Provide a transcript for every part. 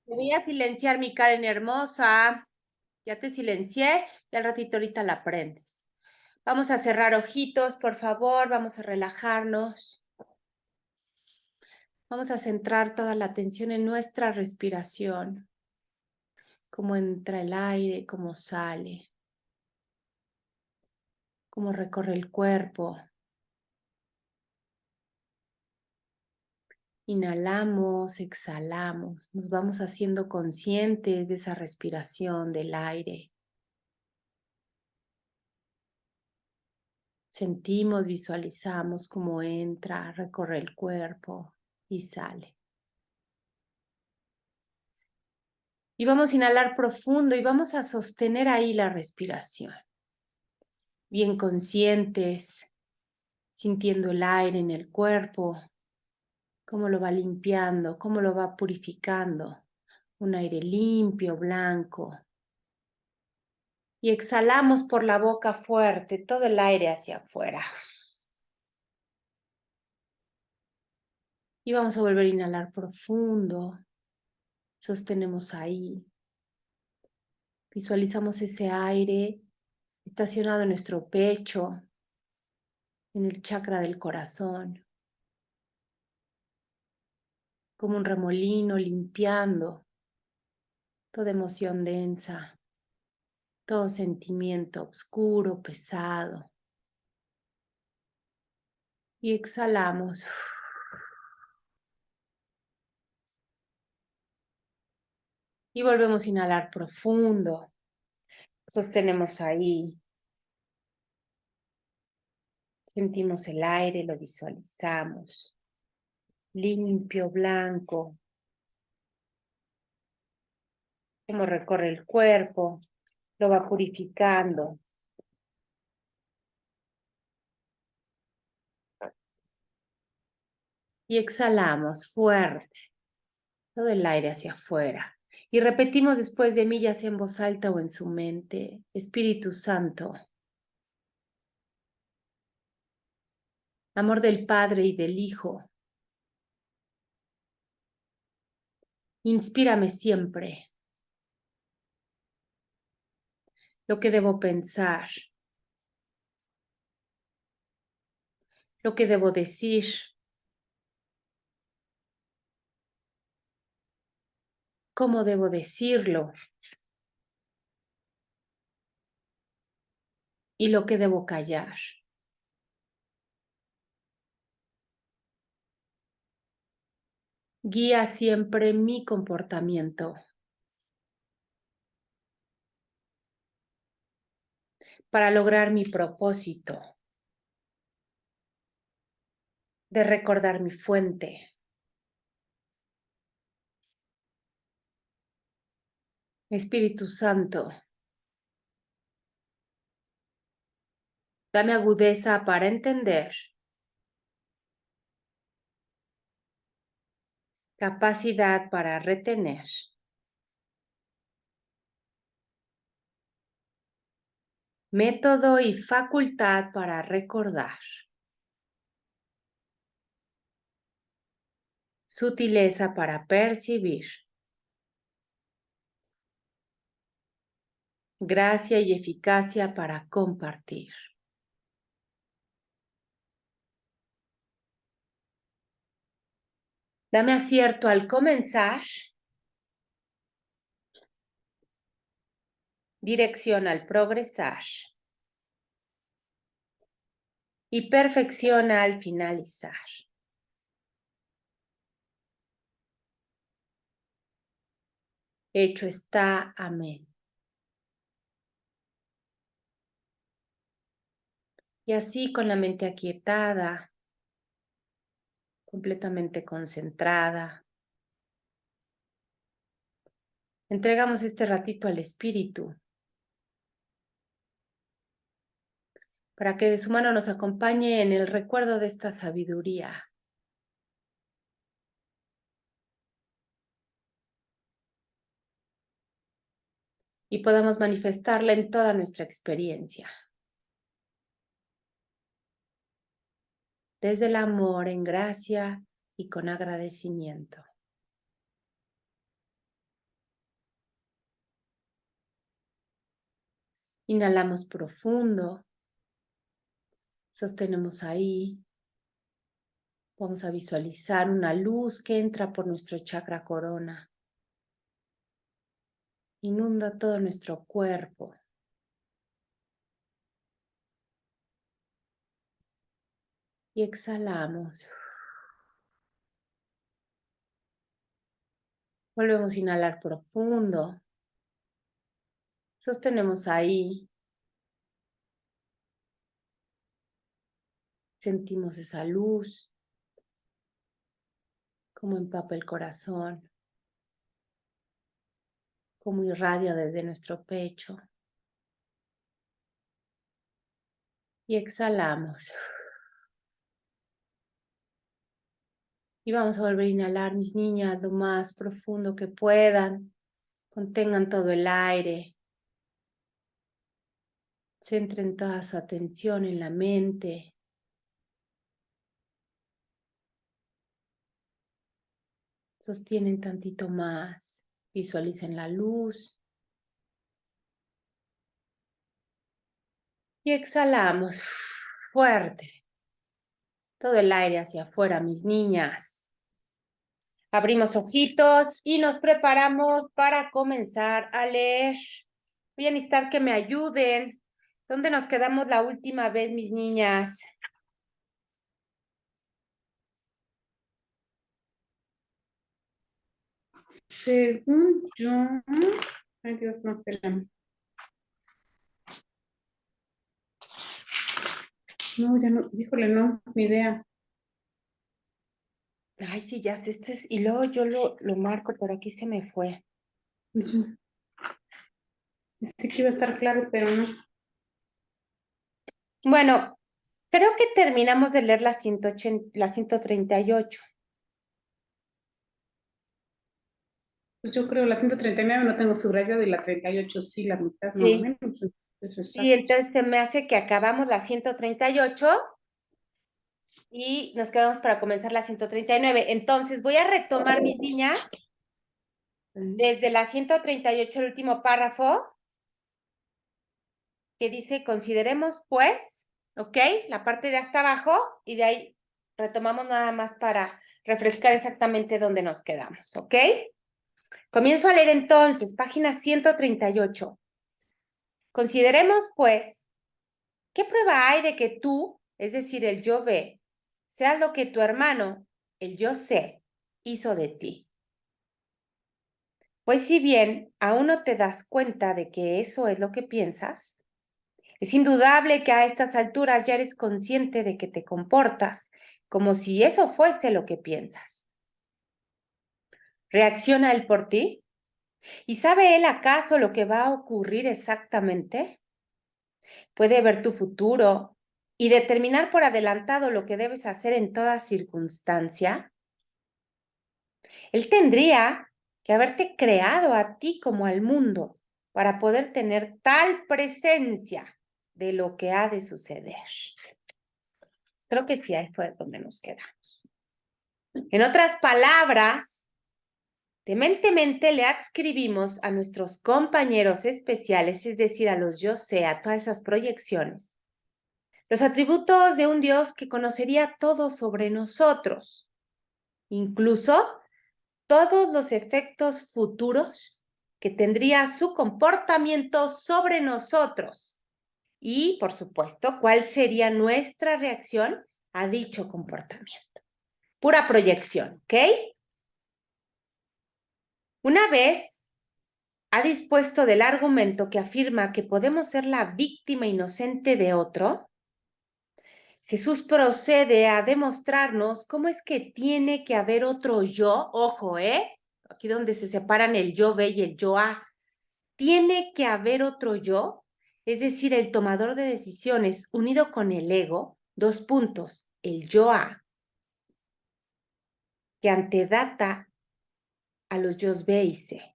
Voy a silenciar mi Karen hermosa. Ya te silencié y al ratito ahorita la prendes. Vamos a cerrar ojitos, por favor. Vamos a relajarnos. Vamos a centrar toda la atención en nuestra respiración. Cómo entra el aire, cómo sale, cómo recorre el cuerpo. Inhalamos, exhalamos. Nos vamos haciendo conscientes de esa respiración del aire. Sentimos, visualizamos cómo entra, recorre el cuerpo y sale. Y vamos a inhalar profundo y vamos a sostener ahí la respiración. Bien conscientes, sintiendo el aire en el cuerpo, cómo lo va limpiando, cómo lo va purificando. Un aire limpio, blanco. Y exhalamos por la boca fuerte, todo el aire hacia afuera. Y vamos a volver a inhalar profundo. Sostenemos ahí. Visualizamos ese aire estacionado en nuestro pecho, en el chakra del corazón, como un remolino limpiando toda emoción densa, todo sentimiento oscuro, pesado. Y exhalamos. Y volvemos a inhalar profundo. Sostenemos ahí. Sentimos el aire, lo visualizamos. Limpio, blanco. Cómo recorre el cuerpo, lo va purificando. Y exhalamos fuerte, todo el aire hacia afuera. Y repetimos después de mí, ya sea en voz alta o en su mente: Espíritu Santo, amor del Padre y del Hijo, inspírame siempre lo que debo pensar, lo que debo decir, cómo debo decirlo y lo que debo callar. Guía siempre mi comportamiento para lograr mi propósito de recordar mi fuente. Espíritu Santo, dame agudeza para entender, capacidad para retener, método y facultad para recordar, sutileza para percibir, gracia y eficacia para compartir. Dame acierto al comenzar, dirección al progresar y perfección al finalizar. Hecho está. Amén. Y así, con la mente aquietada, completamente concentrada, entregamos este ratito al Espíritu para que de su mano nos acompañe en el recuerdo de esta sabiduría. Y podamos manifestarla en toda nuestra experiencia. Desde el amor, en gracia y con agradecimiento. Inhalamos profundo. Sostenemos ahí. Vamos a visualizar una luz que entra por nuestro chakra corona. Inunda todo nuestro cuerpo. Y exhalamos. Volvemos a inhalar profundo. Sostenemos ahí. Sentimos esa luz, como empapa el corazón, como irradia desde nuestro pecho. Y exhalamos. Y vamos a volver a inhalar, mis niñas, lo más profundo que puedan. Contengan todo el aire. Centren toda su atención en la mente. Sostienen tantito más. Visualicen la luz. Y exhalamos fuerte. Todo el aire hacia afuera, mis niñas. Abrimos ojitos y nos preparamos para comenzar a leer. Voy a necesitar que me ayuden. ¿Dónde nos quedamos la última vez, mis niñas? Según yo... Ay, Dios, no, espérame. No, ya no, híjole, no, ni idea. Ay, sí, ya sé, y luego yo lo marco, pero aquí se me fue. Pensé que iba a estar claro, pero no. Bueno, creo que terminamos de leer la 138. Pues yo creo la 139 no tengo subrayado y la 38 sí, la mitad más o Sí, menos. Entonces, sí, exacto. entonces se me hace que acabamos la 138 y nos quedamos para comenzar la 139. Entonces voy a retomar, mis niñas, desde la 138, el último párrafo, que dice, consideremos pues, ¿ok? La parte de hasta abajo, y de ahí retomamos nada más para refrescar exactamente dónde nos quedamos, ¿ok? Comienzo a leer entonces, página 138. Consideremos pues, ¿qué prueba hay de que tú, es decir, el yo ve, seas lo que tu hermano, el yo sé, hizo de ti? Pues si bien aún no te das cuenta de que eso es lo que piensas, es indudable que a estas alturas ya eres consciente de que te comportas como si eso fuese lo que piensas. ¿Reacciona él por ti? ¿Y sabe él acaso lo que va a ocurrir exactamente? ¿Puede ver tu futuro y determinar por adelantado lo que debes hacer en toda circunstancia? Él tendría que haberte creado a ti como al mundo para poder tener tal presencia de lo que ha de suceder. Creo que sí, ahí fue donde nos quedamos. En otras palabras, dementemente le adscribimos a nuestros compañeros especiales, es decir, a los yo sé, a todas esas proyecciones, los atributos de un Dios que conocería todo sobre nosotros, incluso todos los efectos futuros que tendría su comportamiento sobre nosotros y, por supuesto, cuál sería nuestra reacción a dicho comportamiento. Pura proyección, ¿ok? Una vez ha dispuesto del argumento que afirma que podemos ser la víctima inocente de otro, Jesús procede a demostrarnos cómo es que tiene que haber otro yo, ojo, aquí donde se separan el yo ve y el yo a, tiene que haber otro yo, es decir, el tomador de decisiones unido con el ego, dos puntos, el yo a, que antedata a los yos B y C.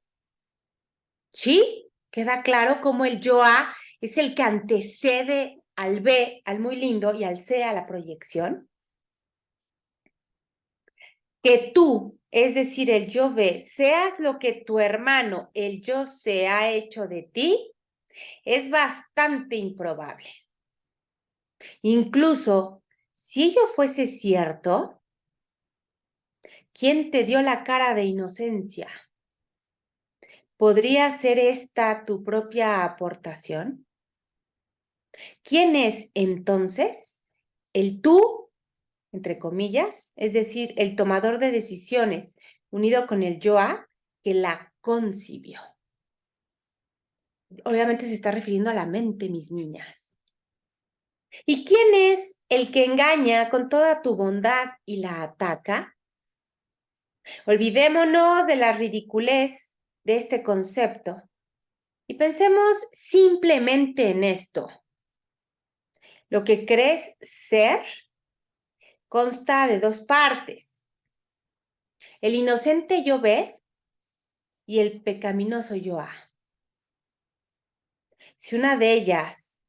¿Sí? ¿Queda claro cómo el yo A es el que antecede al B, al muy lindo, y al C, a la proyección? Que tú, es decir, el yo B, seas lo que tu hermano, el yo C, ha hecho de ti, Es bastante improbable. Incluso, si ello fuese cierto, ¿quién te dio la cara de inocencia? ¿Podría ser esta tu propia aportación? ¿Quién es entonces el tú, entre comillas, es decir, el tomador de decisiones, unido con el yoa, que la concibió? Obviamente se está refiriendo a la mente, mis niñas. ¿Y quién es el que engaña con toda tu bondad y la ataca? Olvidémonos de la ridiculez de este concepto y pensemos simplemente en esto. Lo que crees ser consta de dos partes: el inocente yo ve y el pecaminoso yo ha. Si una de ellas,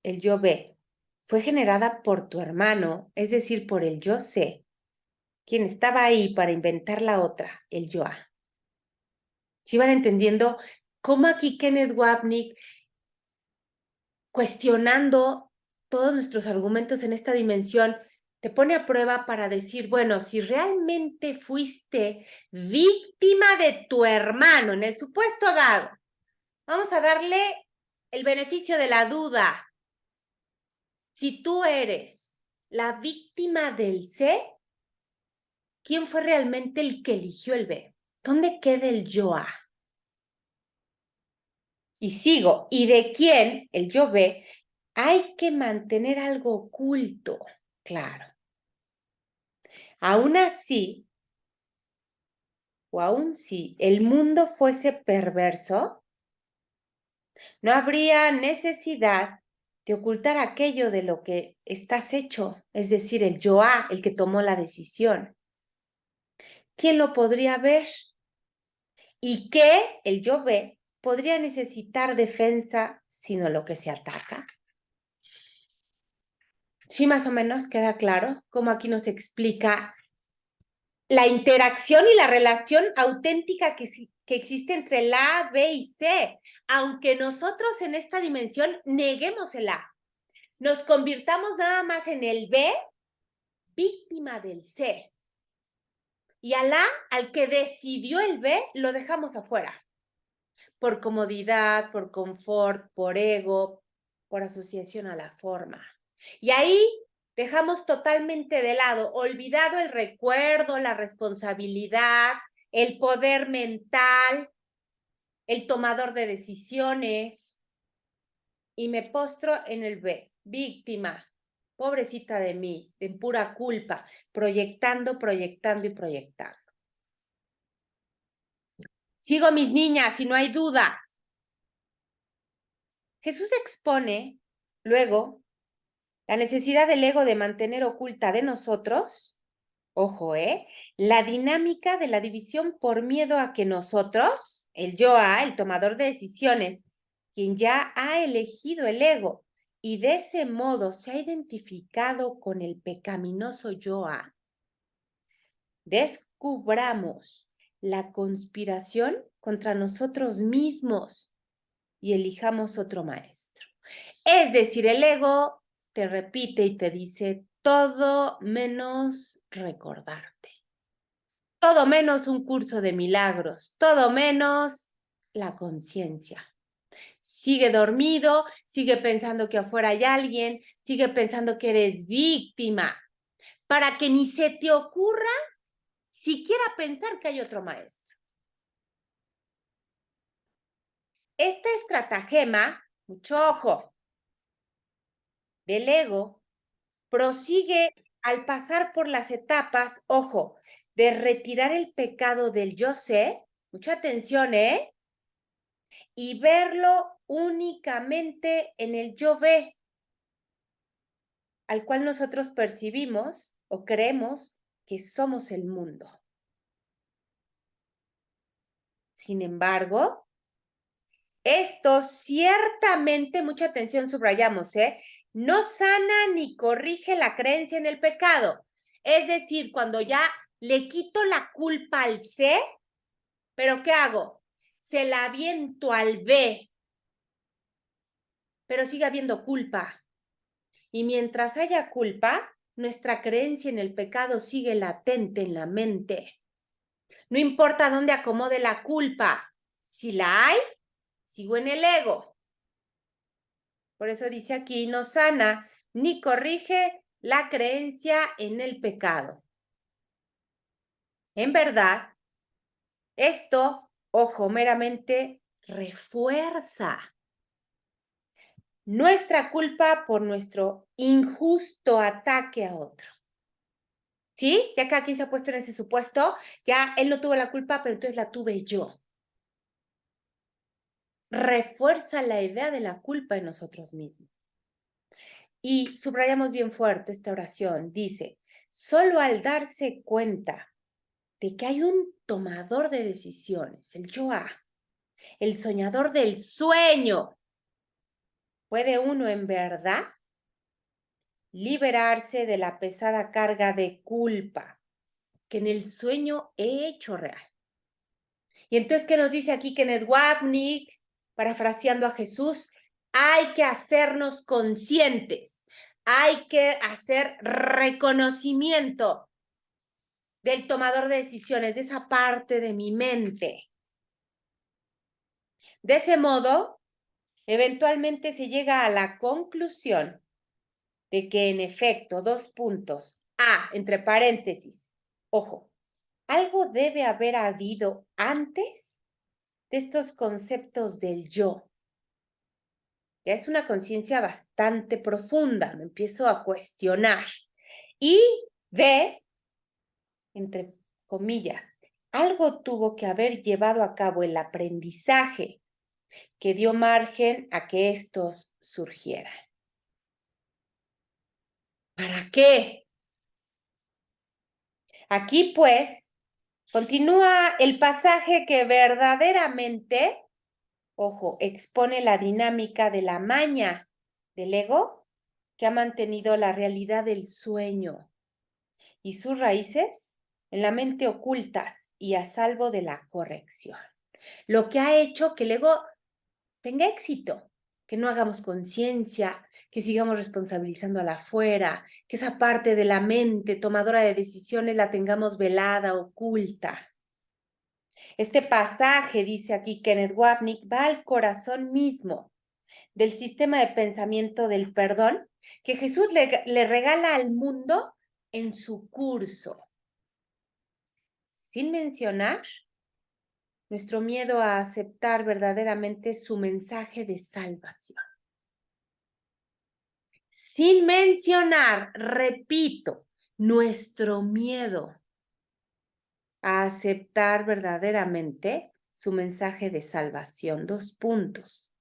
el yo ve, fue generada por tu hermano, es decir, por el yo sé, quien estaba ahí para inventar la otra, el yo ha. ¿Sí van entendiendo cómo aquí Kenneth Wapnick, cuestionando todos nuestros argumentos en esta dimensión, te pone a prueba para decir, bueno, si realmente fuiste víctima de tu hermano en el supuesto dado, vamos a darle el beneficio de la duda. Si tú eres la víctima del C, ¿quién fue realmente el que eligió el B? ¿Dónde queda el yo A? Y sigo, ¿y de quién, el yo B, hay que mantener algo oculto? Claro. Aún así, o aún si el mundo fuese perverso, no habría necesidad de ocultar aquello de lo que estás hecho, es decir, el yo A, el que tomó la decisión. ¿Quién lo podría ver? ¿Y qué, el yo B, podría necesitar defensa sino lo que se ataca? Sí, más o menos queda claro cómo aquí nos explica la interacción y la relación auténtica que existe entre el A, B y C, aunque nosotros en esta dimensión neguemos el A, nos convirtamos nada más en el B, víctima del C, y al A, al que decidió el B, lo dejamos afuera, por comodidad, por confort, por ego, por asociación a la forma. Y ahí dejamos totalmente de lado, olvidado el recuerdo, la responsabilidad, el poder mental, el tomador de decisiones, y me postro en el B, víctima, pobrecita de mí, de pura culpa, proyectando, proyectando y proyectando. Sigo, mis niñas, y no hay dudas. Jesús expone luego la necesidad del ego de mantener oculta de nosotros, ojo, la dinámica de la división por miedo a que nosotros, el yo-a, el tomador de decisiones, quien ya ha elegido el ego y de ese modo se ha identificado con el pecaminoso yo-a, descubramos la conspiración contra nosotros mismos y elijamos otro maestro. Es decir, el ego te repite y te dice todo menos recordarte, todo menos un curso de milagros, todo menos la conciencia. Sigue dormido, sigue pensando que afuera hay alguien, sigue pensando que eres víctima, para que ni se te ocurra siquiera pensar que hay otro maestro. Esta estratagema, mucho ojo, del ego prosigue al pasar por las etapas, ojo, de retirar el pecado del yo sé, mucha atención, y verlo únicamente en el yo ve, al cual nosotros percibimos o creemos que somos el mundo. Sin embargo, esto ciertamente, mucha atención, subrayamos, no sana ni corrige la creencia en el pecado. Es decir, cuando ya le quito la culpa al C, ¿pero qué hago? Se la aviento al B. pero sigue habiendo culpa. Y mientras haya culpa, nuestra creencia en el pecado sigue latente en la mente. No importa dónde acomode la culpa, si la hay, sigo en el ego. Por eso dice aquí, no sana ni corrige la creencia en el pecado. En verdad, esto, ojo, meramente refuerza nuestra culpa por nuestro injusto ataque a otro. ¿Sí? Ya cada quien se ha puesto en ese supuesto, ya él no tuvo la culpa, pero entonces la tuve yo. Refuerza la idea de la culpa en nosotros mismos. Y subrayamos bien fuerte esta oración. Dice, solo al darse cuenta de que hay un tomador de decisiones, el yoa, el soñador del sueño, puede uno en verdad liberarse de la pesada carga de culpa que en el sueño he hecho real. Y entonces, ¿qué nos dice aquí Kenneth Wapnick, parafraseando a Jesús? Hay que hacernos conscientes, hay que hacer reconocimiento del tomador de decisiones, de esa parte de mi mente. De ese modo, eventualmente se llega a la conclusión de que en efecto, dos puntos, entre paréntesis, ojo, algo debe haber habido antes de estos conceptos del yo. Ya es una conciencia bastante profunda, me empiezo a cuestionar. Y B, entre comillas, algo tuvo que haber llevado a cabo el aprendizaje que dio margen a que estos surgieran. ¿Para qué? Aquí, pues, continúa el pasaje que verdaderamente, ojo, expone la dinámica de la maña del ego que ha mantenido la realidad del sueño y sus raíces en la mente ocultas y a salvo de la corrección. Lo que ha hecho que el ego tenga éxito, que no hagamos conciencia, que sigamos responsabilizando a la afuera, que esa parte de la mente tomadora de decisiones la tengamos velada, oculta. Este pasaje, dice aquí Kenneth Wapnick, va al corazón mismo del sistema de pensamiento del perdón que Jesús le regala al mundo en su curso. Sin mencionar nuestro miedo a aceptar verdaderamente su mensaje de salvación. Sin mencionar, repito, nuestro miedo a aceptar verdaderamente su mensaje de salvación. Dos puntos.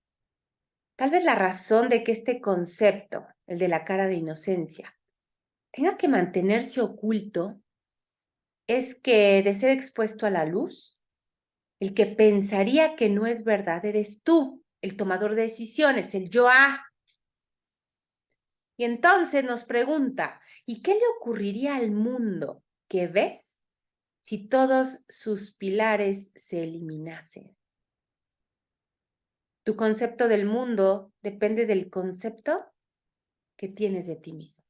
Tal vez la razón de que este concepto, el de la cara de inocencia, tenga que mantenerse oculto es que de ser expuesto a la luz, el que pensaría que no es verdad eres tú, el tomador de decisiones, el yo-a. Y entonces nos pregunta, ¿y qué le ocurriría al mundo que ves si todos sus pilares se eliminasen? Tu concepto del mundo depende del concepto que tienes de ti mismo.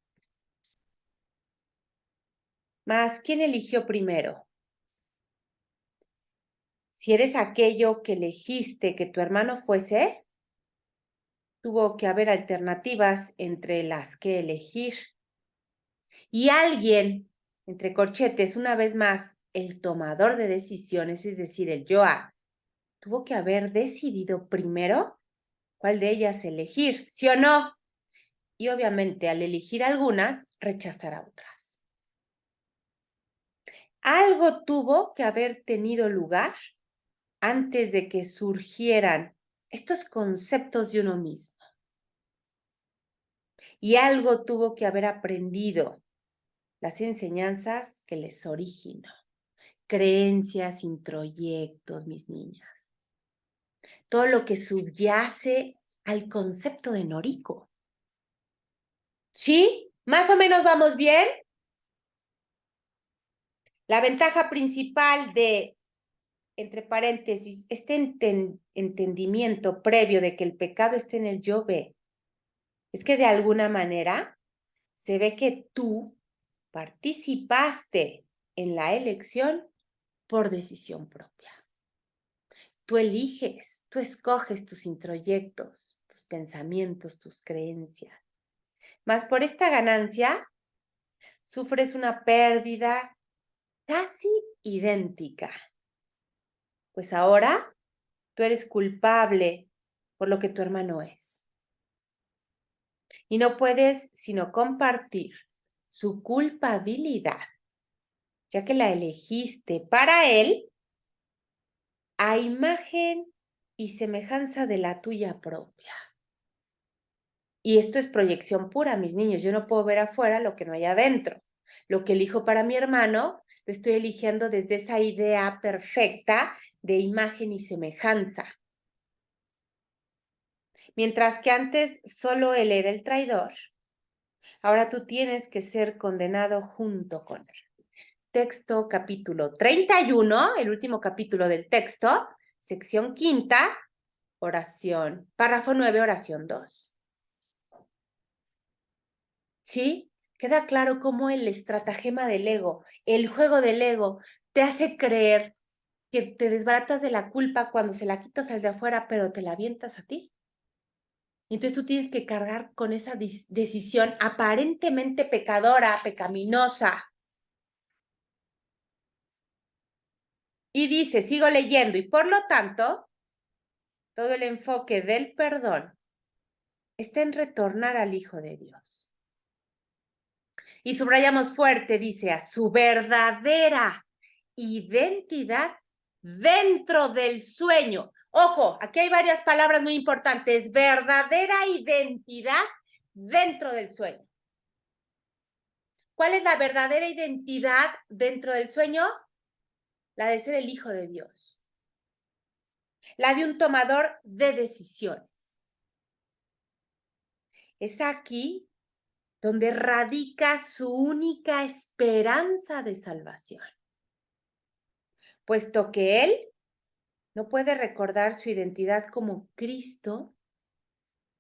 Mas, ¿quién eligió primero? Si eres aquello que elegiste que tu hermano fuese, tuvo que haber alternativas entre las que elegir. Y alguien, entre corchetes, una vez más, el tomador de decisiones, es decir, el yoa, tuvo que haber decidido primero cuál de ellas elegir, ¿sí o no? Y obviamente al elegir algunas, rechazar a otras. Algo tuvo que haber tenido lugar antes de que surgieran estos conceptos de uno mismo. Y algo tuvo que haber aprendido las enseñanzas que les originó. Creencias, introyectos, mis niñas. Todo lo que subyace al concepto de Noriko. ¿Sí? ¿Más o menos vamos bien? La ventaja principal de, entre paréntesis, este entendimiento previo de que el pecado esté en el yo ve, Es que de alguna manera se ve que tú participaste en la elección por decisión propia. Tú eliges, tú escoges tus introyectos, tus pensamientos, tus creencias. Mas por esta ganancia sufres una pérdida casi idéntica, pues ahora tú eres culpable por lo que tu hermano es. Y no puedes sino compartir su culpabilidad, ya que la elegiste para él a imagen y semejanza de la tuya propia. Y esto es proyección pura, mis niños. Yo no puedo ver afuera lo que no hay adentro. Lo que elijo para mi hermano, lo estoy eligiendo desde esa idea perfecta de imagen y semejanza. Mientras que antes solo él era el traidor, ahora tú tienes que ser condenado junto con él. Texto capítulo 31, el último capítulo del texto, sección quinta, oración, párrafo 9, oración 2. ¿Sí? Queda claro cómo el estratagema del ego, el juego del ego, te hace creer que te desbaratas de la culpa cuando se la quitas al de afuera, pero te la avientas a ti. Entonces tú tienes que cargar con esa decisión aparentemente pecadora, pecaminosa. Y dice, sigo leyendo, y por lo tanto, todo el enfoque del perdón está en retornar al Hijo de Dios. Y subrayamos fuerte, dice, a su verdadera identidad dentro del sueño. Ojo, aquí hay varias palabras muy importantes. Verdadera identidad dentro del sueño. ¿Cuál es la verdadera identidad dentro del sueño? La de ser el Hijo de Dios. La de un tomador de decisiones. Es aquí donde radica su única esperanza de salvación, puesto que él no puede recordar su identidad como Cristo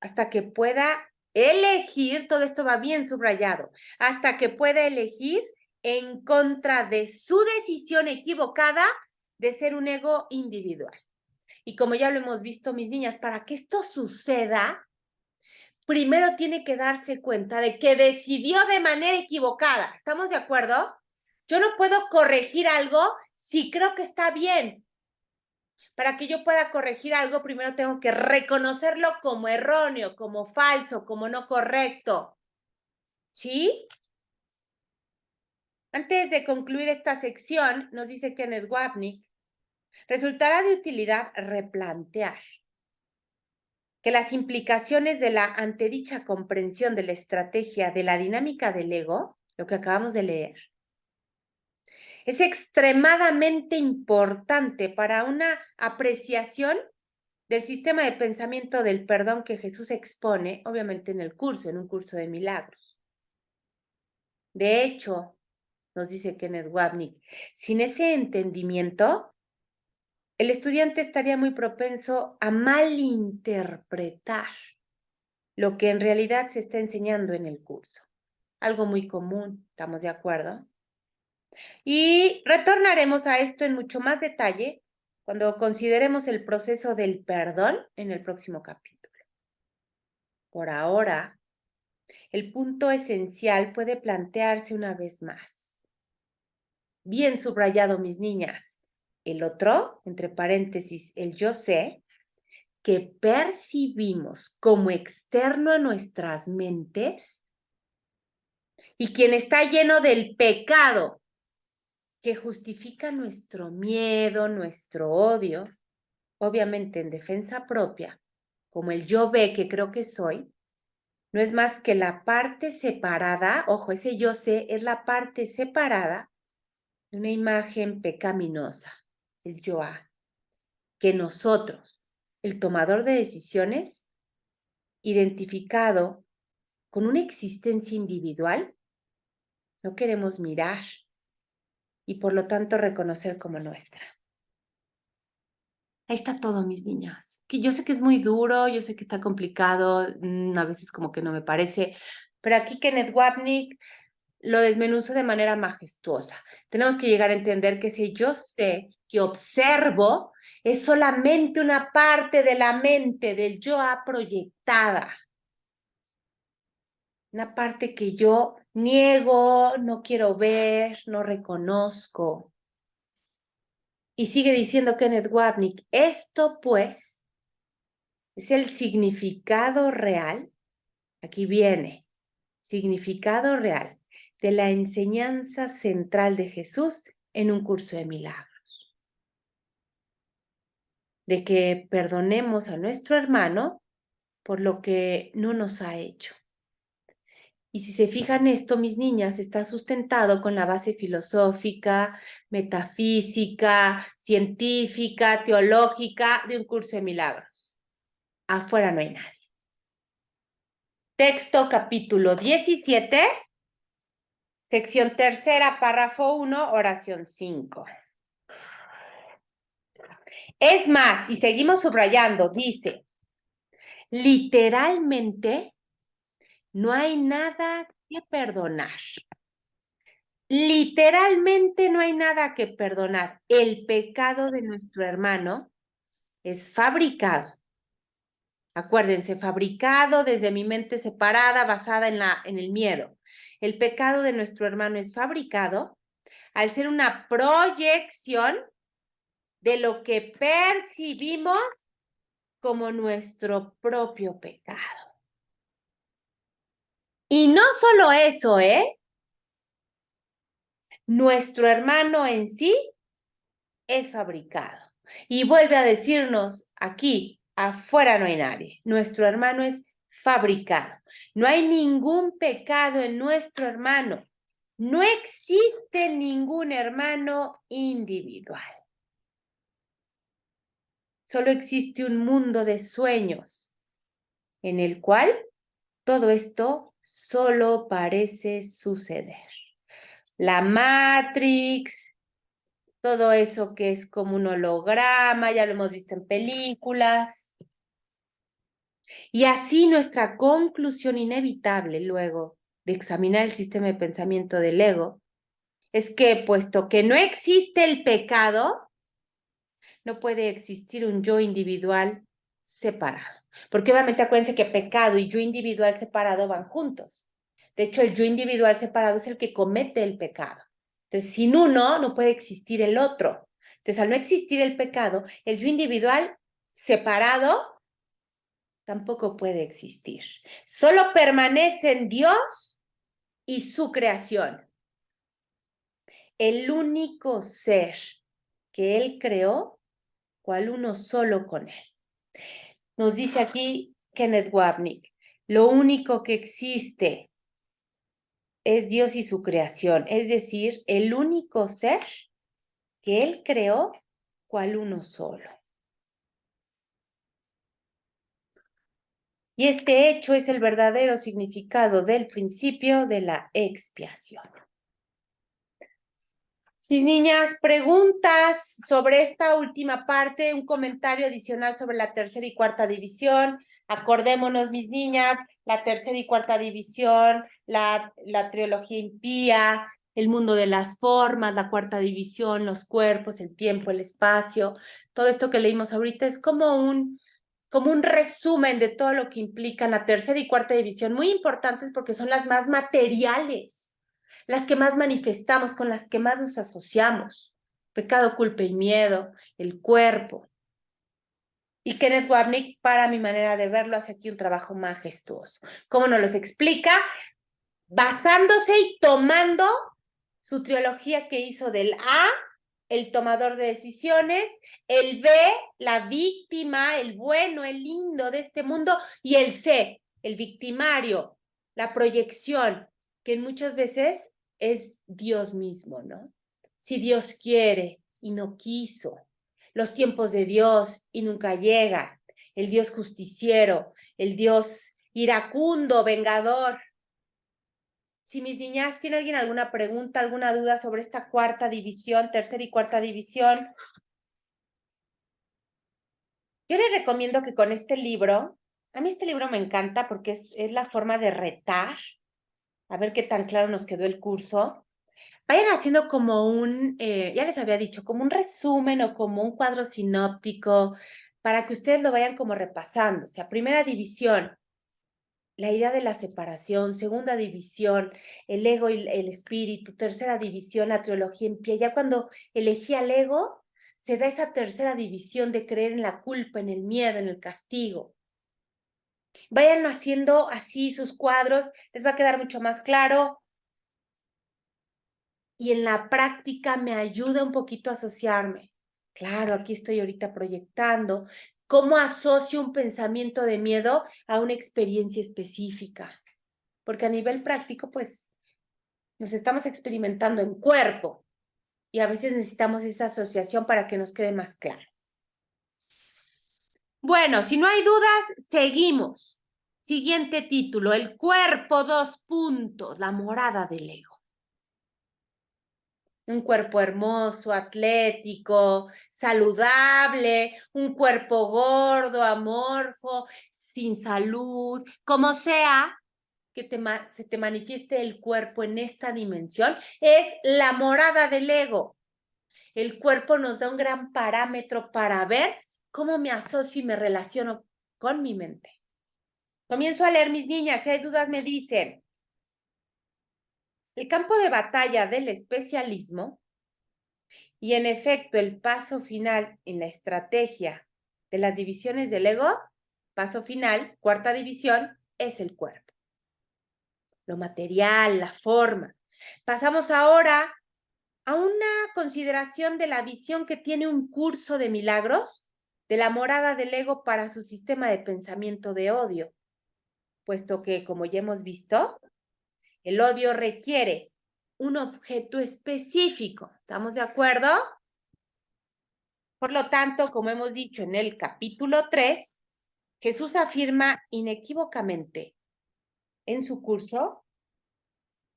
hasta que pueda elegir, todo esto va bien subrayado, hasta que pueda elegir en contra de su decisión equivocada de ser un ego individual. Y como ya lo hemos visto, mis niñas, para que esto suceda, primero tiene que darse cuenta de que decidió de manera equivocada. ¿Estamos de acuerdo? Yo no puedo corregir algo si creo que está bien. Para que yo pueda corregir algo, primero tengo que reconocerlo como erróneo, como falso, como no correcto. ¿Sí? Antes de concluir esta sección, nos dice Kenneth Wapnick, resultará de utilidad replantear que las implicaciones de la antedicha comprensión de la estrategia de la dinámica del ego, lo que acabamos de leer, es extremadamente importante para una apreciación del sistema de pensamiento del perdón que Jesús expone, obviamente en el curso, en un curso de milagros. De hecho, nos dice Kenneth Wapnick, sin ese entendimiento, el estudiante estaría muy propenso a malinterpretar lo que en realidad se está enseñando en el curso. Algo muy común, ¿estamos de acuerdo? Y retornaremos a esto en mucho más detalle cuando consideremos el proceso del perdón en el próximo capítulo. Por ahora, el punto esencial puede plantearse una vez más. Bien subrayado, mis niñas. El otro, entre paréntesis, el yo sé, que percibimos como externo a nuestras mentes y quien está lleno del pecado que justifica nuestro miedo, nuestro odio, obviamente en defensa propia, como el yo ve que creo que soy, no es más que la parte separada, ojo, ese yo sé es la parte separada de una imagen pecaminosa, el yoá, que nosotros, el tomador de decisiones, identificado con una existencia individual, no queremos mirar y por lo tanto reconocer como nuestra. Ahí está todo, mis niñas. que yo sé que es muy duro, yo sé que está complicado, a veces como que no me parece, pero aquí Kenneth Wapnick lo desmenuzo de manera majestuosa. Tenemos que llegar a entender que si yo sé que observo, es solamente una parte de la mente del yo proyectada. Una parte que yo niego, no quiero ver, no reconozco. Y sigue diciendo Kenneth Wapnick, esto pues es el significado real, aquí viene, significado real de la enseñanza central de Jesús en un curso de milagros. De que perdonemos a nuestro hermano por lo que no nos ha hecho. Y si se fijan esto, mis niñas, está sustentado con la base filosófica, metafísica, científica, teológica de un curso de milagros. Afuera no hay nadie. Texto capítulo 17, sección tercera, párrafo 1, oración 5. Es más, y seguimos subrayando, dice, literalmente no hay nada que perdonar. Literalmente no hay nada que perdonar. El pecado de nuestro hermano es fabricado. Acuérdense, fabricado desde mi mente separada, basada en el miedo. El pecado de nuestro hermano es fabricado al ser una proyección de lo que percibimos como nuestro propio pecado. Y no solo eso, nuestro hermano en sí es fabricado. Y vuelve a decirnos aquí, afuera no hay nadie. Nuestro hermano es fabricado. No hay ningún pecado en nuestro hermano. No existe ningún hermano individual. Solo existe un mundo de sueños en el cual todo esto solo parece suceder. La Matrix, todo eso que es como un holograma, ya lo hemos visto en películas. Y así nuestra conclusión inevitable luego de examinar el sistema de pensamiento del ego es que puesto que no existe el pecado, no puede existir un yo individual separado. Porque obviamente acuérdense que pecado y yo individual separado van juntos. De hecho, el yo individual separado es el que comete el pecado. Entonces, sin uno no puede existir el otro. Entonces, al no existir el pecado, el yo individual separado tampoco puede existir. Solo permanecen Dios y su creación. El único ser que Él creó, cual uno solo con Él. Nos dice aquí Kenneth Wapnick, lo único que existe es Dios y su creación, es decir, el único ser que Él creó, cual uno solo. Y este hecho es el verdadero significado del principio de la expiación. Mis niñas, preguntas sobre esta última parte, un comentario adicional sobre la tercera y cuarta división. Acordémonos, mis niñas, la tercera y cuarta división, la trilogía impía, el mundo de las formas, la cuarta división, los cuerpos, el tiempo, el espacio. Todo esto que leímos ahorita es como un resumen de todo lo que implica la tercera y cuarta división, muy importantes porque son las más materiales, las que más manifestamos, con las que más nos asociamos. Pecado, culpa y miedo, el cuerpo. Y Kenneth Wapnick, para mi manera de verlo, hace aquí un trabajo majestuoso. ¿Cómo nos los explica? Basándose y tomando su trilogía que hizo del A, el tomador de decisiones, el B, la víctima, el bueno, el lindo de este mundo, y el C, el victimario, la proyección, que muchas veces es Dios mismo, ¿no? Si Dios quiere y no quiso, los tiempos de Dios y nunca llegan, el Dios justiciero, el Dios iracundo, vengador. Si mis niñas, ¿tiene alguien alguna pregunta, alguna duda sobre esta cuarta división, tercera y cuarta división? Yo les recomiendo que con este libro, a mí este libro me encanta porque es la forma de retar, a ver qué tan claro nos quedó el curso. Vayan haciendo como ya les había dicho, como un resumen o como un cuadro sinóptico para que ustedes lo vayan como repasando. O sea, primera división, la idea de la separación, segunda división, el ego y el espíritu, tercera división, la trilogía en pie. Ya cuando elegí al ego, se da esa tercera división de creer en la culpa, en el miedo, en el castigo. Vayan haciendo así sus cuadros, les va a quedar mucho más claro y en la práctica me ayuda un poquito a asociarme. Claro, aquí estoy ahorita proyectando cómo asocio un pensamiento de miedo a una experiencia específica. Porque a nivel práctico, pues, nos estamos experimentando en cuerpo y a veces necesitamos esa asociación para que nos quede más claro. Bueno, si no hay dudas, seguimos. Siguiente título, el cuerpo, dos puntos, la morada del ego. Un cuerpo hermoso, atlético, saludable, un cuerpo gordo, amorfo, sin salud, como sea que se te manifieste el cuerpo en esta dimensión, es la morada del ego. El cuerpo nos da un gran parámetro para ver cómo me asocio y me relaciono con mi mente. Comienzo a leer, mis niñas, si hay dudas me dicen. El campo de batalla del especialismo y en efecto el paso final en la estrategia de las divisiones del ego, paso final, cuarta división, es el cuerpo. Lo material, la forma. Pasamos ahora a una consideración de la visión que tiene un curso de milagros de la morada del ego para su sistema de pensamiento de odio, puesto que, como ya hemos visto, el odio requiere un objeto específico. ¿Estamos de acuerdo? Por lo tanto, como hemos dicho en el capítulo 3, Jesús afirma inequívocamente en su curso,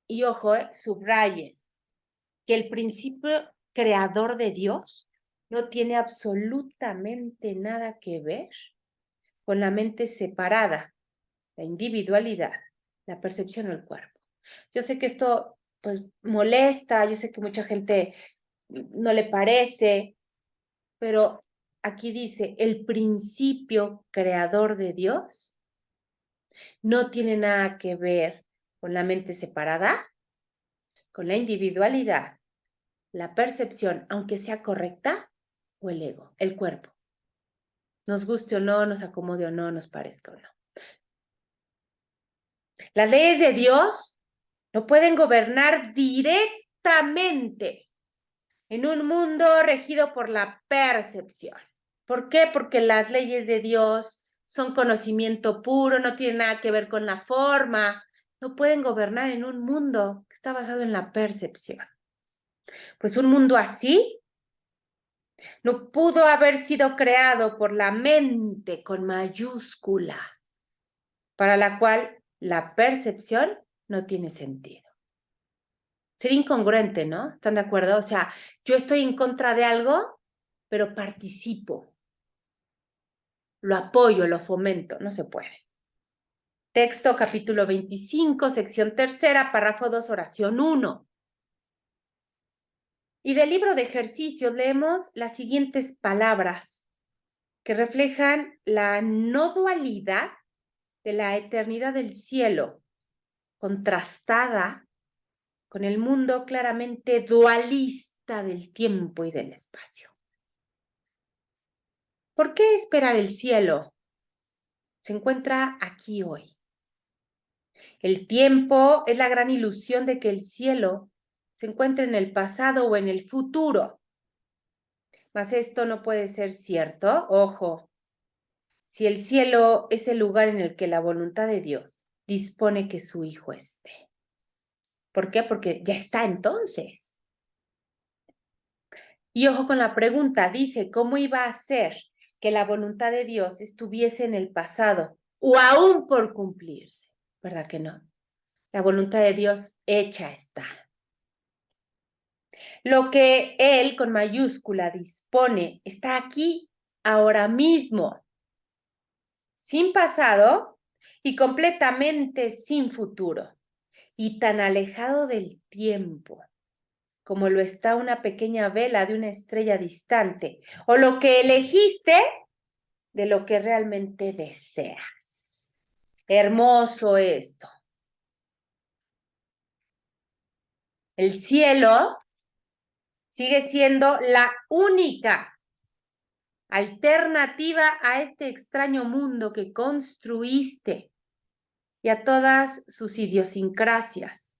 y ojo, subraye, que el principio creador de Dios no tiene absolutamente nada que ver con la mente separada, la individualidad, la percepción o el cuerpo. Yo sé que esto pues molesta, yo sé que mucha gente no le parece, pero aquí dice, el principio creador de Dios no tiene nada que ver con la mente separada, con la individualidad, la percepción, aunque sea correcta, o el ego, el cuerpo. Nos guste o no, nos acomode o no, nos parezca o no. Las leyes de Dios no pueden gobernar directamente en un mundo regido por la percepción. ¿Por qué? Porque las leyes de Dios son conocimiento puro, no tienen nada que ver con la forma, no pueden gobernar en un mundo que está basado en la percepción. Pues un mundo así no pudo haber sido creado por la mente con mayúscula, para la cual la percepción no tiene sentido. Sería incongruente, ¿no? ¿Están de acuerdo? O sea, yo estoy en contra de algo, pero participo, lo apoyo, lo fomento, no se puede. Texto capítulo 25, sección tercera, párrafo 2, oración 1. Y del libro de ejercicios leemos las siguientes palabras que reflejan la no dualidad de la eternidad del cielo, contrastada con el mundo claramente dualista del tiempo y del espacio. ¿Por qué esperar el cielo? Se encuentra aquí hoy. El tiempo es la gran ilusión de que el cielo se encuentre en el pasado o en el futuro. Mas esto no puede ser cierto. Ojo, si el cielo es el lugar en el que la voluntad de Dios dispone que su Hijo esté. ¿Por qué? Porque ya está entonces. Y ojo con la pregunta, dice, ¿cómo iba a ser que la voluntad de Dios estuviese en el pasado o aún por cumplirse? ¿Verdad que no? La voluntad de Dios hecha está. Lo que Él con mayúscula dispone está aquí ahora mismo, sin pasado y completamente sin futuro, y tan alejado del tiempo como lo está una pequeña vela de una estrella distante, o lo que elegiste de lo que realmente deseas. Hermoso esto. El cielo sigue siendo la única alternativa a este extraño mundo que construiste y a todas sus idiosincrasias,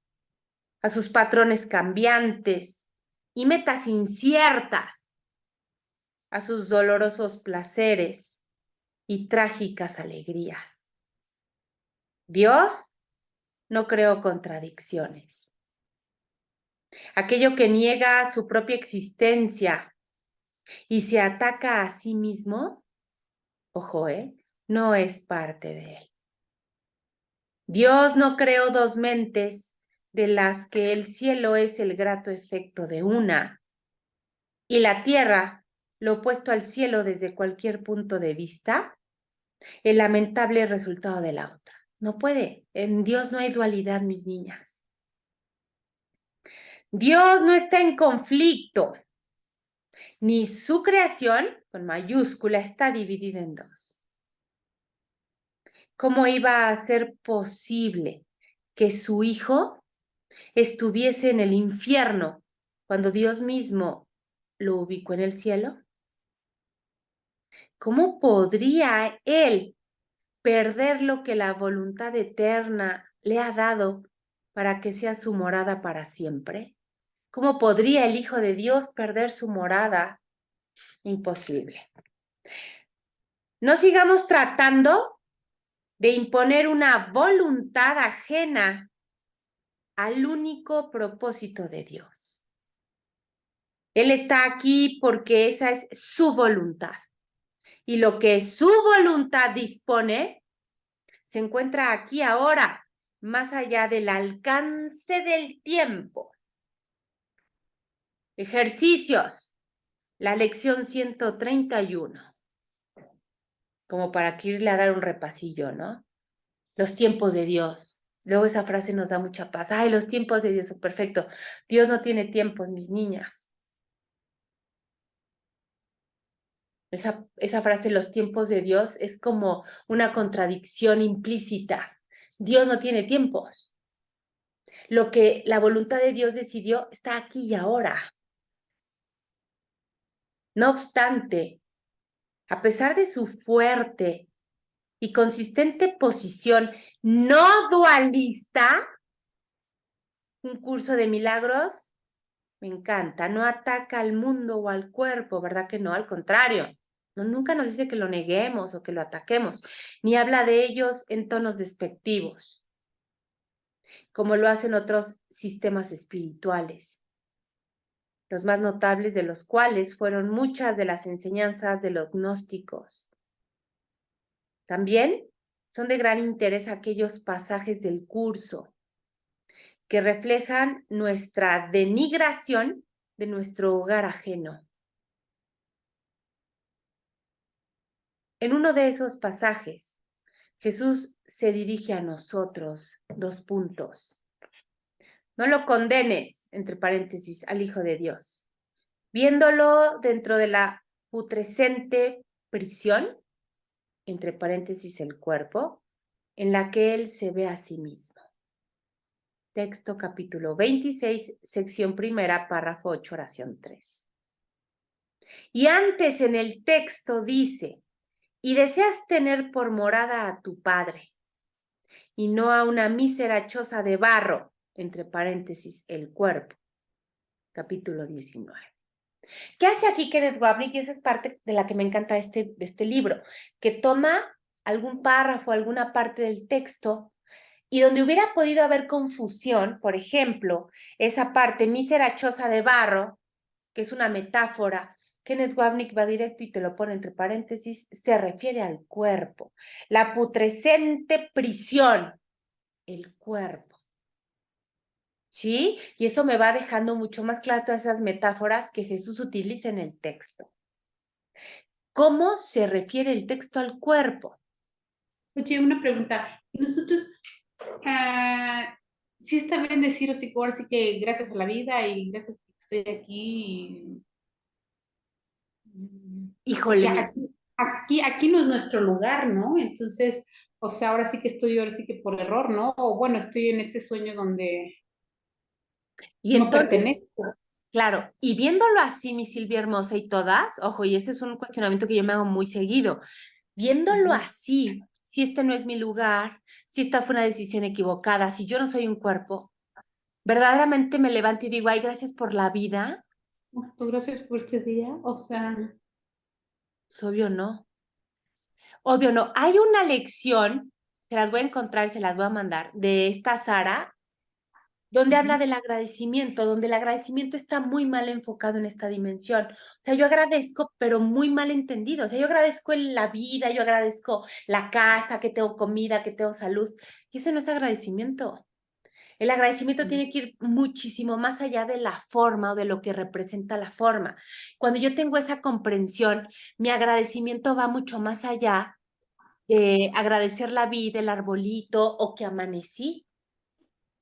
a sus patrones cambiantes y metas inciertas, a sus dolorosos placeres y trágicas alegrías. Dios no creó contradicciones. Aquello que niega su propia existencia y se ataca a sí mismo, ojo, no es parte de él. Dios no creó dos mentes de las que el cielo es el grato efecto de una y la tierra, lo opuesto al cielo desde cualquier punto de vista, el lamentable resultado de la otra. No puede. En Dios no hay dualidad, mis niñas. Dios no está en conflicto, ni su creación, con mayúscula, está dividida en dos. ¿Cómo iba a ser posible que su hijo estuviese en el infierno cuando Dios mismo lo ubicó en el cielo? ¿Cómo podría él perder lo que la voluntad eterna le ha dado para que sea su morada para siempre? ¿Cómo podría el Hijo de Dios perder su morada? Imposible. No sigamos tratando de imponer una voluntad ajena al único propósito de Dios. Él está aquí porque esa es su voluntad. Y lo que su voluntad dispone se encuentra aquí ahora, más allá del alcance del tiempo. Ejercicios. La lección 131. Como para que irle a dar un repasillo, ¿no? Los tiempos de Dios. Luego esa frase nos da mucha paz. Ay, los tiempos de Dios son perfectos. Dios no tiene tiempos, mis niñas. Esa frase, los tiempos de Dios, es como una contradicción implícita. Dios no tiene tiempos. Lo que la voluntad de Dios decidió está aquí y ahora. No obstante, a pesar de su fuerte y consistente posición no dualista, un curso de milagros me encanta. No ataca al mundo o al cuerpo, ¿verdad que no? Al contrario. No, nunca nos dice que lo neguemos o que lo ataquemos, ni habla de ellos en tonos despectivos, como lo hacen otros sistemas espirituales, los más notables de los cuales fueron muchas de las enseñanzas de los gnósticos. También son de gran interés aquellos pasajes del curso que reflejan nuestra denigración de nuestro hogar ajeno. En uno de esos pasajes, Jesús se dirige a nosotros, 2 puntos. No lo condenes, entre paréntesis, al Hijo de Dios. Viéndolo dentro de la putrescente prisión, entre paréntesis, el cuerpo, en la que él se ve a sí mismo. Texto capítulo 26, sección primera, párrafo 8, oración 3. Y antes en el texto dice, y deseas tener por morada a tu padre, y no a una mísera choza de barro, entre paréntesis, el cuerpo. Capítulo 19. ¿Qué hace aquí Kenneth Wapnick? Y esa es parte de la que me encanta de este libro, que toma algún párrafo, alguna parte del texto, y donde hubiera podido haber confusión, por ejemplo, esa parte mísera choza de barro, que es una metáfora, Kenneth Wapnick va directo y te lo pone entre paréntesis, se refiere al cuerpo, la putrescente prisión, el cuerpo. ¿Sí? Y eso me va dejando mucho más claro todas esas metáforas que Jesús utiliza en el texto. cómo se refiere el texto al cuerpo. Oye, una pregunta. Nosotros, sí está bien decir, así, ahora sí que gracias a la vida y gracias porque estoy aquí. Híjole, Porque aquí no es nuestro lugar, ¿no? Entonces, o sea, ahora sí que estoy, ahora sí que por error, ¿no? O bueno, estoy en este sueño donde y no entonces, pertenezco. claro, y viéndolo así, mi Silvia hermosa y todas, ojo, y ese es un cuestionamiento que yo me hago muy seguido, viéndolo Ujú. así, si este no es mi lugar, si esta fue una decisión equivocada, si yo no soy un cuerpo, verdaderamente me levanto y digo, ay, gracias por la vida, Gracias por este día. O sea, pues obvio no, obvio no. Hay una lección, se las voy a encontrar y se las voy a mandar, de esta Sara, donde habla ujú. del agradecimiento, donde el agradecimiento está muy mal enfocado en esta dimensión. O sea, yo agradezco, pero muy mal entendido. O sea, yo agradezco en la vida, yo agradezco la casa, que tengo comida, que tengo salud. Y ese no es agradecimiento. El agradecimiento tiene que ir muchísimo más allá de la forma o de lo que representa la forma. Cuando yo tengo esa comprensión, mi agradecimiento va mucho más allá de agradecer la vida, el arbolito o que amanecí.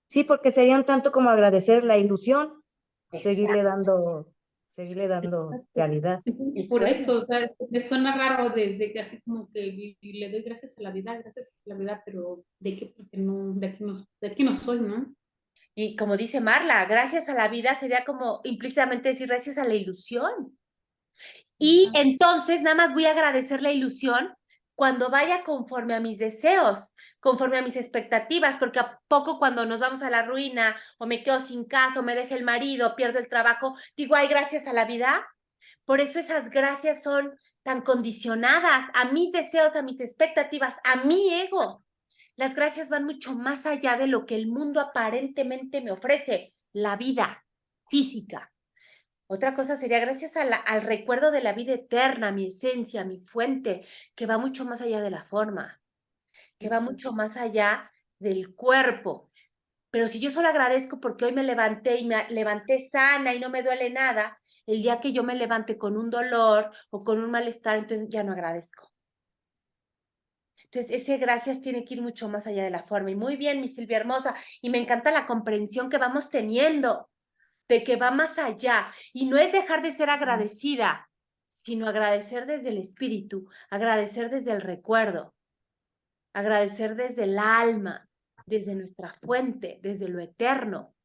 Sí, porque sería un tanto como agradecer la ilusión, Exacto. seguirle dando Exacto. realidad. Entonces, El por sueño. eso, o sea, me suena raro desde que así como que y le doy gracias a la vida, gracias a la vida, pero ¿de qué? Porque no, de aquí no soy, ¿no? Y como dice Marla, gracias a la vida sería como implícitamente decir gracias a la ilusión. Y Exacto. entonces nada más voy a agradecer la ilusión cuando vaya conforme a mis deseos, conforme a mis expectativas, porque a poco cuando nos vamos a la ruina o me quedo sin casa o me deja el marido, pierdo el trabajo, digo, ay, gracias a la vida. Por eso esas gracias son tan condicionadas a mis deseos, a mis expectativas, a mi ego. Las gracias van mucho más allá de lo que el mundo aparentemente me ofrece, la vida física. Otra cosa sería gracias al recuerdo de la vida eterna, mi esencia, mi fuente, que va mucho más allá de la forma, que va Exacto. mucho más allá del cuerpo. Pero si yo solo agradezco porque hoy me levanté y me levanté sana y no me duele nada, el día que yo me levante con un dolor o con un malestar, entonces ya no agradezco. Entonces, ese gracias tiene que ir mucho más allá de la forma. Y muy bien, mi Silvia hermosa. Y me encanta la comprensión que vamos teniendo, de que va más allá. Y no es dejar de ser agradecida, sino agradecer desde el espíritu, agradecer desde el recuerdo, agradecer desde el alma, desde nuestra fuente, desde lo eterno.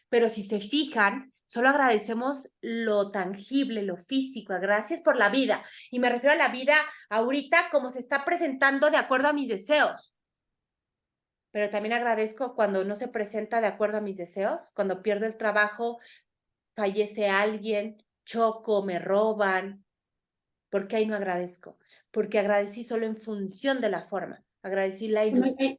Pero si se fijan, solo agradecemos lo tangible, lo físico. Gracias por la vida. Y me refiero a la vida ahorita como se está presentando de acuerdo a mis deseos. Pero también agradezco cuando no se presenta de acuerdo a mis deseos, cuando pierdo el trabajo, fallece alguien, choco, me roban. ¿Por qué ahí no agradezco? Porque agradecí solo en función de la forma. Agradecí la Bueno, ilusión.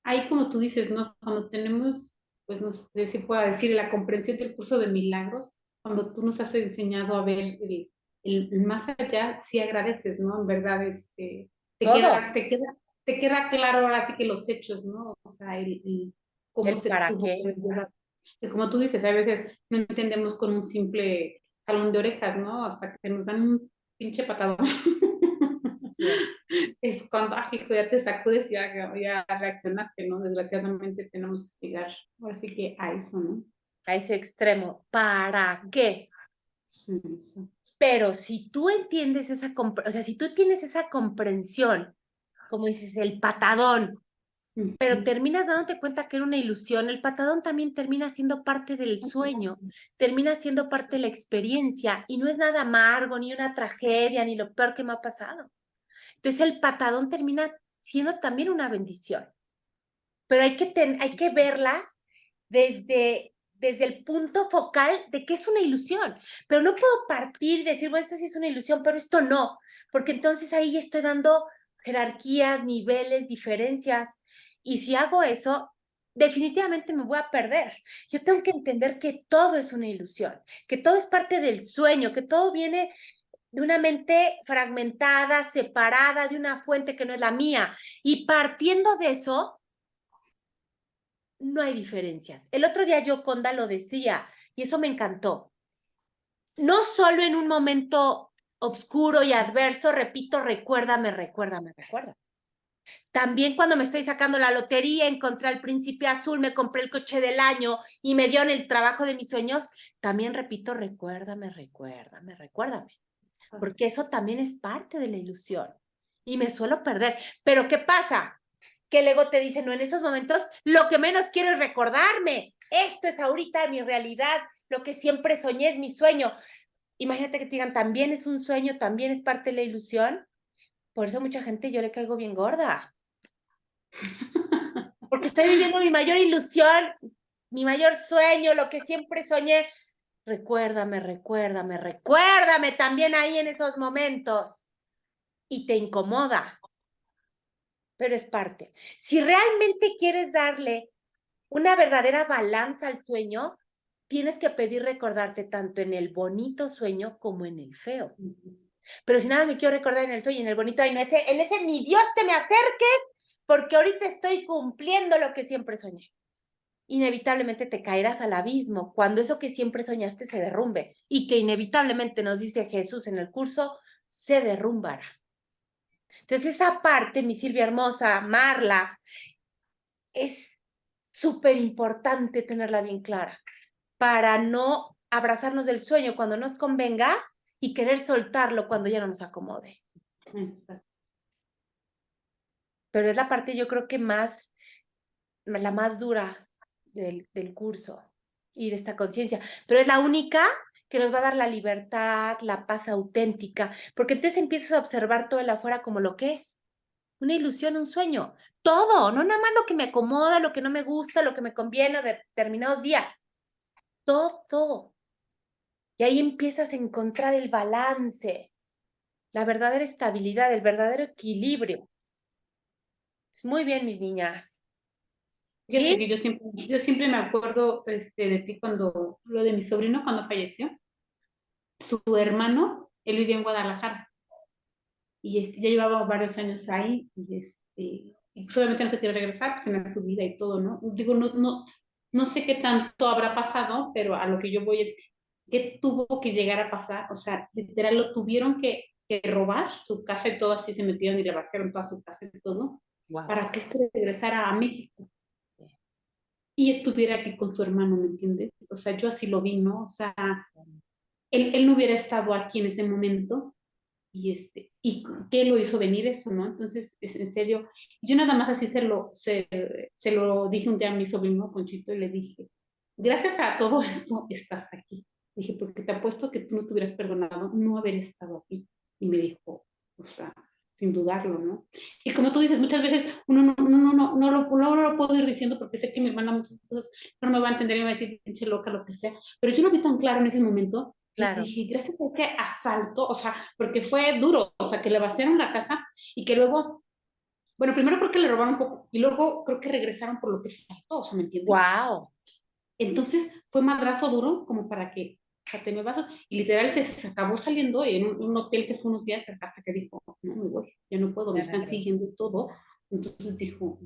ahí como tú dices, ¿no? Cuando tenemos, pues no sé si pueda decir, la comprensión del curso de milagros, cuando tú nos has enseñado a ver el más allá, sí agradeces, ¿no? En verdad, te Todo. queda, te queda, te queda claro ahora sí que los hechos, ¿no? O sea, cómo El se para tuvo que qué. llevar. Y como tú dices, a veces no entendemos con un simple jalón de orejas, ¿no? Hasta que nos dan un pinche patadón. Así es. Es cuando, hijo, ya te sacudes, ya reaccionaste, ¿no? Desgraciadamente tenemos que llegar, ahora sí que a eso, ¿no? A ese extremo. ¿Para qué? Sí, sí. Pero si tú entiendes esa, o sea, si tú tienes esa comprensión, como dices, el patadón, pero Ujú. terminas dándote cuenta que era una ilusión, el patadón también termina siendo parte del sueño, termina siendo parte de la experiencia y no es nada amargo, ni una tragedia, ni lo peor que me ha pasado. Entonces el patadón termina siendo también una bendición, pero hay que verlas desde el punto focal de que es una ilusión, pero no puedo partir y decir, bueno, esto sí es una ilusión, pero esto no, porque entonces ahí estoy dando jerarquías, niveles, diferencias, y si hago eso, definitivamente me voy a perder. Yo tengo que entender que todo es una ilusión, que todo es parte del sueño, que todo viene de una mente fragmentada, separada de una fuente que no es la mía, y partiendo de eso, no hay diferencias. El otro día Yoconda lo decía y eso me encantó. No solo en un momento oscuro y adverso, repito, recuérdame, recuérdame, recuérdame. También cuando me estoy sacando la lotería, encontré al príncipe azul, me compré el coche del año y me dio en el trabajo de mis sueños, también repito, recuérdame, recuérdame, recuérdame. Porque eso también es parte de la ilusión. Y me suelo perder. Pero ¿qué pasa? Que el ego te dice, no, en esos momentos lo que menos quiero es recordarme. Esto es ahorita mi realidad. Lo que siempre soñé es mi sueño. Imagínate que te digan, también es un sueño, también es parte de la ilusión. Por eso mucha gente yo le caigo bien gorda. Porque estoy viviendo mi mayor ilusión, mi mayor sueño, lo que siempre soñé. Recuérdame, recuérdame, recuérdame también ahí en esos momentos. Y te incomoda, pero es parte. Si realmente quieres darle una verdadera balanza al sueño, tienes que pedir recordarte tanto en el bonito sueño como en el feo. Pero si nada me quiero recordar en el feo y en el bonito, ay, no, en ese ni Dios te me acerque, porque ahorita estoy cumpliendo lo que siempre soñé. Inevitablemente te caerás al abismo cuando eso que siempre soñaste se derrumbe y que inevitablemente nos dice Jesús en el curso, se derrumbará. Entonces esa parte, mi Silvia hermosa, Marla, es súper importante tenerla bien clara para no abrazarnos del sueño cuando nos convenga y querer soltarlo cuando ya no nos acomode. Exacto. Pero es la parte yo creo que la más dura del curso y de esta conciencia, pero es la única que nos va a dar la libertad, la paz auténtica, porque entonces empiezas a observar todo el afuera como lo que es, una ilusión, un sueño, todo, no nada más lo que me acomoda, lo que no me gusta, lo que me conviene de determinados días, todo. Y ahí empiezas a encontrar el balance, la verdadera estabilidad, el verdadero equilibrio. Muy bien, mis niñas. Fíjate ¿Sí? que yo siempre me acuerdo de ti cuando, lo de mi sobrino cuando falleció, su hermano, él vivía en Guadalajara y ya llevaba varios años ahí y pues obviamente no se quiere regresar, pues tenía su vida y todo, ¿no? Digo, no sé qué tanto habrá pasado, pero a lo que yo voy es que tuvo que llegar a pasar, o sea, literal lo tuvieron que robar su casa y todo, así se metieron y le vaciaron toda su casa y todo, Wow. para que regresara a México y estuviera aquí con su hermano, ¿me entiendes? O sea, yo así lo vi, ¿no? O sea, él no hubiera estado aquí en ese momento y qué lo hizo venir eso, ¿no? Entonces, es en serio, yo nada más así se lo dije un día a mi sobrino Ponchito y le dije, gracias a todo esto estás aquí. Dije, porque te apuesto que tú no te hubieras perdonado no haber estado aquí. Y me dijo, o sea, sin dudarlo, ¿no? Y como tú dices, muchas veces uno no lo puedo ir diciendo porque sé que mi hermana muchas cosas no me va a entender y me va a decir, pinche loca, lo que sea, pero yo lo vi tan claro en ese momento y Claro. dije, gracias a ese asalto, o sea, porque fue duro, o sea, que le vaciaron la casa y que luego, bueno, primero creo que le robaron un poco y luego creo que regresaron por lo que faltó, o sea, ¿me entiendes? Wow. Entonces fue madrazo duro como para que, o sea, te me vas, y literal se acabó saliendo y en un hotel se fue unos días hasta que dijo, no me voy, ya no puedo, me están siguiendo todo. Entonces dijo,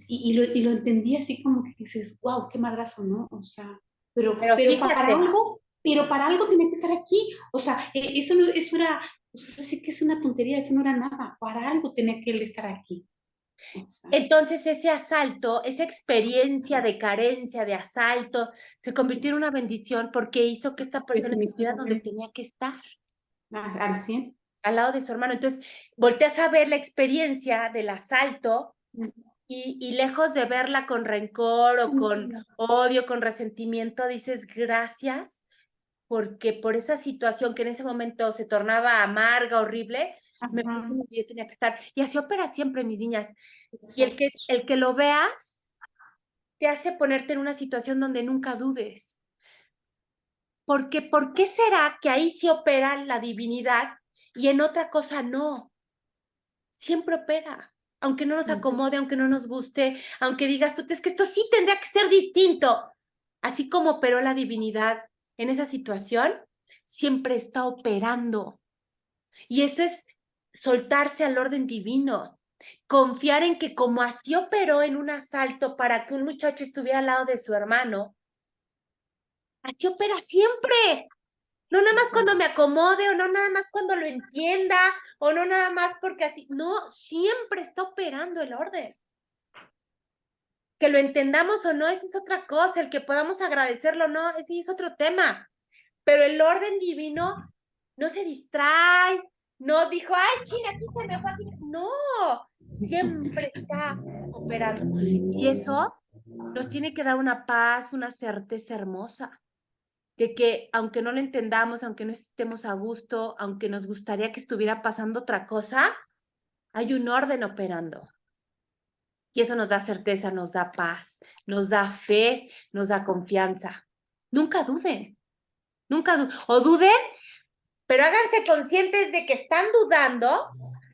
y lo entendí así como que dices, wow, qué madrazo, ¿no? O sea, pero, Pero pero para fíjate, algo, pero para algo tenía que estar aquí. O sea, eso, no, eso era, pues, así que es una tontería, eso no era nada. Para algo tenía que él estar aquí. O sea, entonces ese asalto, esa experiencia de carencia, de asalto, se convirtió en es una bendición porque hizo que esta persona estuviera donde definitivamente tenía que estar, al 100. al lado de su hermano. Entonces, volteas a ver la experiencia del asalto y lejos de verla con rencor o con odio, con resentimiento, dices gracias porque por esa situación que en ese momento se tornaba amarga, horrible, me puso Ajá, donde yo tenía que estar. Y así opera siempre, mis niñas. Y exacto. el que lo veas te hace ponerte en una situación donde nunca dudes. Porque, ¿por qué será que ahí sí opera la divinidad y en otra cosa no? Siempre opera. Aunque no nos acomode, aunque no nos guste, aunque digas tú, es que esto sí tendría que ser distinto. Así como operó la divinidad en esa situación, siempre está operando. Y eso es soltarse al orden divino, confiar en que como así operó en un asalto para que un muchacho estuviera al lado de su hermano, así opera siempre. No nada más cuando me acomode, o no nada más cuando lo entienda, o no nada más porque así. No, siempre está operando el orden. Que lo entendamos o no, esa es otra cosa. El que podamos agradecerlo o no, ese es otro tema. Pero el orden divino no se distrae, no dijo, ay, China, aquí se me fue. Aquí. No, siempre está operando. Y eso nos tiene que dar una paz, una certeza hermosa de que aunque no lo entendamos, aunque no estemos a gusto, aunque nos gustaría que estuviera pasando otra cosa, hay un orden operando. Y eso nos da certeza, nos da paz, nos da fe, nos da confianza. Nunca duden, o duden, pero háganse conscientes de que están dudando.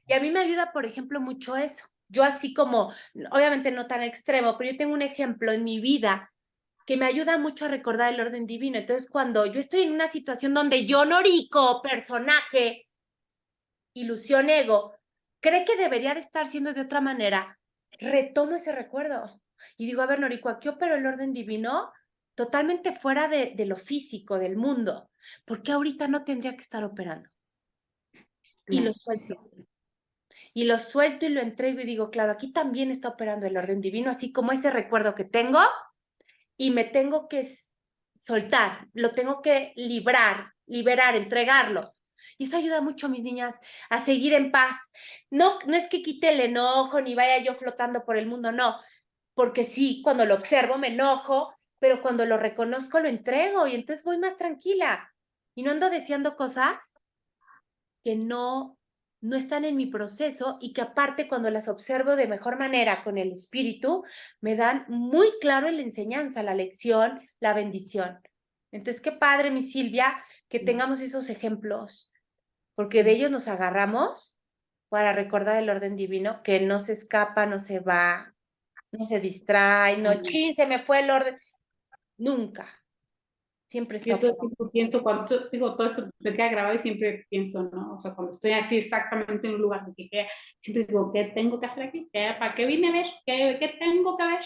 Y a mí me ayuda, por ejemplo, mucho eso. Yo así como, obviamente no tan extremo, pero yo tengo un ejemplo en mi vida que me ayuda mucho a recordar el orden divino. Entonces, cuando yo estoy en una situación donde yo, Noriko, personaje, ilusión, ego, cree que debería de estar siendo de otra manera, retomo ese recuerdo y digo, a ver, Noriko, aquí opero el orden divino totalmente fuera de lo físico, del mundo. ¿Por qué ahorita no tendría que estar operando? Y lo suelto. Y lo suelto y lo entrego y digo, claro, aquí también está operando el orden divino, así como ese recuerdo que tengo, y me tengo que soltar, lo tengo que liberar, entregarlo. Y eso ayuda mucho, mis niñas, a seguir en paz. No, no es que quite el enojo ni vaya yo flotando por el mundo, no, porque sí, cuando lo observo me enojo, pero cuando lo reconozco lo entrego y entonces voy más tranquila y no ando deseando cosas que no están en mi proceso y que aparte cuando las observo de mejor manera con el espíritu, me dan muy claro en la enseñanza, la lección, la bendición. Entonces, qué padre, mi Silvia, que tengamos esos ejemplos, porque de ellos nos agarramos para recordar el orden divino, que no se escapa, no se va, no se distrae, no, chin, se me fue el orden. Nunca. Siempre está. Yo todo el tiempo pienso, cuando digo, todo eso me queda grabado y siempre pienso, ¿no? O sea, cuando estoy así exactamente en un lugar de que queda, siempre digo, ¿qué tengo que hacer aquí? ¿Para qué vine a ver? ¿Qué tengo que ver?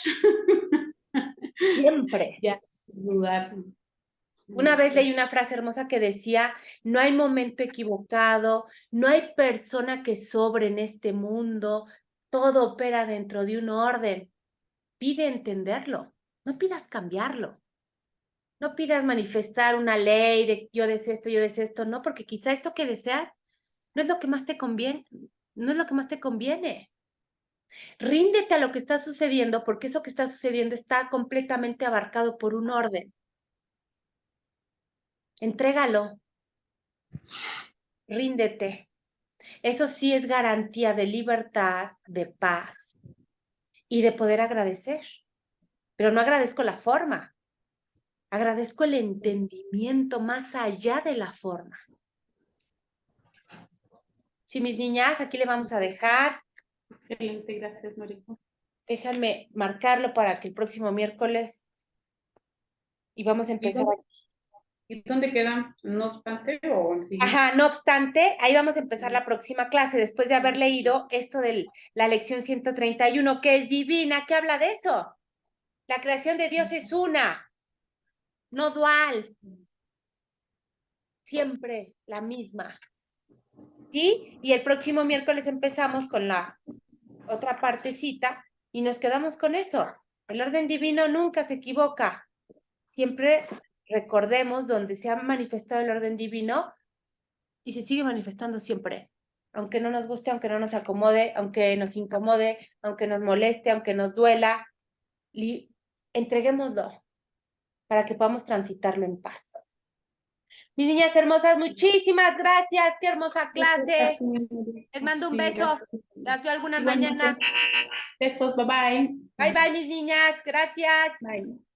Siempre. Ya, dudar. Una vez leí una frase hermosa que decía, no hay momento equivocado, no hay persona que sobre en este mundo, todo opera dentro de un orden. Pide entenderlo, no pidas cambiarlo, no pidas manifestar una ley de yo deseo esto, no, porque quizá esto que deseas no es lo que más te conviene, no es lo que más te conviene. Ríndete a lo que está sucediendo, porque eso que está sucediendo está completamente abarcado por un orden. Entrégalo, ríndete. Eso sí es garantía de libertad, de paz y de poder agradecer. Pero no agradezco la forma, agradezco el entendimiento más allá de la forma. Sí, mis niñas, aquí le vamos a dejar. Excelente, gracias, Noriko. Déjenme marcarlo para que el próximo miércoles y vamos a empezar. ¿Y dónde quedan? ¿No obstante o en siguiente? Ajá, no obstante, ahí vamos a empezar la próxima clase después de haber leído esto de la lección 131, que es divina, que habla de eso. La creación de Dios es una, no dual, siempre la misma. ¿Sí? Y el próximo miércoles empezamos con la otra partecita y nos quedamos con eso. El orden divino nunca se equivoca. Siempre recordemos donde se ha manifestado el orden divino y se sigue manifestando siempre. Aunque no nos guste, aunque no nos acomode, aunque nos incomode, aunque nos moleste, aunque nos duela, entreguémoslo para que podamos transitarlo en paz. Mis niñas hermosas, muchísimas gracias. Qué hermosa clase. Les mando un beso. Las veo algunas mañana. Besos, bye bye. Bye, bye, mis niñas. Gracias. Bye.